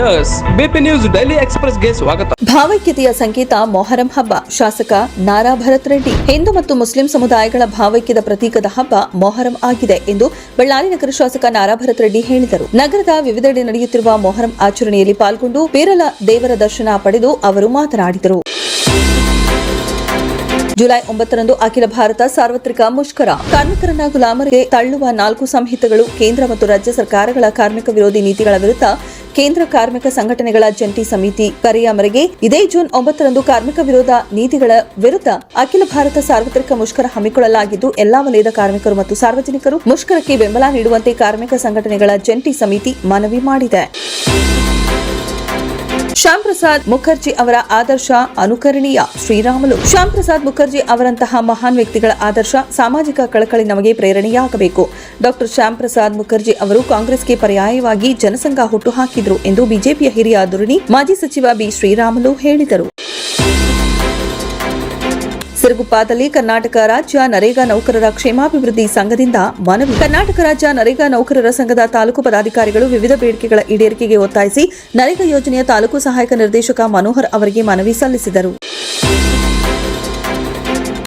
S BP news daily ಎಕ್ಸ್‌ಪ್ರೆಸ್‌ಗೆ ಸ್ವಾಗತ. ಭಾವೈಕ್ಯತೆಯ ಸಂಕೇತ ಮೊಹರಂ ಹಬ್ಬ. ಶಾಸಕ ನಾರಾ ಭರತ್ ರೆಡ್ಡಿ. ಹಿಂದೂ ಮತ್ತು ಮುಸ್ಲಿಂ ಸಮುದಾಯಗಳ ಭಾವೈಕ್ಯದ ಪ್ರತೀಕದ ಹಬ್ಬ ಮೊಹರಂ ಆಗಿದೆ ಎಂದು ಬಳ್ಳಾರಿ ನಗರ ಶಾಸಕ ನಾರಾ ಭರತ್ ರೆಡ್ಡಿ ಹೇಳಿದರು. ನಗರದ ವಿವಿಧೆಡೆ ನಡೆಯುತ್ತಿರುವ ಮೊಹರಂ ಆಚರಣೆಯಲ್ಲಿ ಪಾಲ್ಗೊಂಡು ಪೀರಲ ದೇವರ ದರ್ಶನ ಪಡೆದು ಅವರು ಮಾತನಾಡಿದರು. ಜುಲೈ 9ರಂದು ಅಖಿಲ ಭಾರತ ಸಾರ್ವತ್ರಿಕ ಮುಷ್ಕರ. ಕಾರ್ಮಿಕರನ್ನ ಗುಲಾಮರಿಗೆ ತಳ್ಳುವ 4 ಸಂಹಿತೆಗಳು. ಕೇಂದ್ರ ಮತ್ತು ರಾಜ್ಯ ಸರ್ಕಾರಗಳ ಕಾರ್ಮಿಕ ವಿರೋಧಿ ನೀತಿಗಳ ವಿರುದ್ಧ ಕೇಂದ್ರ ಕಾರ್ಮಿಕ ಸಂಘಟನೆಗಳ ಜಂಟಿ ಸಮಿತಿ ಕರೆಯ ಮೇರೆಗೆ ಇದೇ ಜೂನ್ 9ರಂದು ಕಾರ್ಮಿಕ ವಿರೋಧ ನೀತಿಗಳ ವಿರುದ್ಧ ಅಖಿಲ ಭಾರತ ಸಾರ್ವತ್ರಿಕ ಮುಷ್ಕರ ಹಮ್ಮಿಕೊಳ್ಳಲಾಗಿದ್ದು ಎಲ್ಲಾ ವಲಯದ ಕಾರ್ಮಿಕರು ಮತ್ತು ಸಾರ್ವಜನಿಕರು ಮುಷ್ಕರಕ್ಕೆ ಬೆಂಬಲ ನೀಡುವಂತೆ ಕಾರ್ಮಿಕ ಸಂಘಟನೆಗಳ ಜಂಟಿ ಸಮಿತಿ ಮನವಿ ಮಾಡಿದೆ. ಶ್ಯಾಮ್ ಪ್ರಸಾದ್ ಮುಖರ್ಜಿ ಅವರ ಆದರ್ಶ ಅನುಕರಣೀಯ. ಶ್ರೀರಾಮುಲು. ಶ್ಯಾಮ್ ಪ್ರಸಾದ್ ಮುಖರ್ಜಿ ಅವರಂತಹ ಮಹಾನ್ ವ್ಯಕ್ತಿಗಳ ಆದರ್ಶ, ಸಾಮಾಜಿಕ ಕಳಕಳಿ ನಮಗೆ ಪ್ರೇರಣೆಯಾಗಬೇಕು. ಡಾಕ್ಟರ್ ಶ್ಯಾಮ್ ಪ್ರಸಾದ್ ಮುಖರ್ಜಿ ಅವರು ಕಾಂಗ್ರೆಸ್ಗೆ ಪರ್ಯಾಯವಾಗಿ ಜನಸಂಘ ಹುಟ್ಟುಹಾಕಿದ್ರು ಎಂದು ಬಿಜೆಪಿಯ ಹಿರಿಯ ಧುರೀಣಿ ಮಾಜಿ ಸಚಿವ ಬಿ ಶ್ರೀರಾಮುಲು ಹೇಳಿದರು. ಸಿರುಗುಪ್ಪಾದಲ್ಲಿ ಕರ್ನಾಟಕ ರಾಜ್ಯ ನರೇಗಾ ನೌಕರರ ಕ್ಷೇಮಾಭಿವೃದ್ಧಿ ಸಂಘದಿಂದ ಮನವಿ. ಕರ್ನಾಟಕ ರಾಜ್ಯ ನರೇಗಾ ನೌಕರರ ಸಂಘದ ತಾಲೂಕು ಪದಾಧಿಕಾರಿಗಳು ವಿವಿಧ ಬೇಡಿಕೆಗಳ ಈಡೇರಿಕೆಗೆ ಒತ್ತಾಯಿಸಿ ನರೇಗಾ ಯೋಜನೆಯ ತಾಲೂಕು ಸಹಾಯಕ ನಿರ್ದೇಶಕ ಮನೋಹರ್ ಅವರಿಗೆ ಮನವಿ ಸಲ್ಲಿಸಿದರು.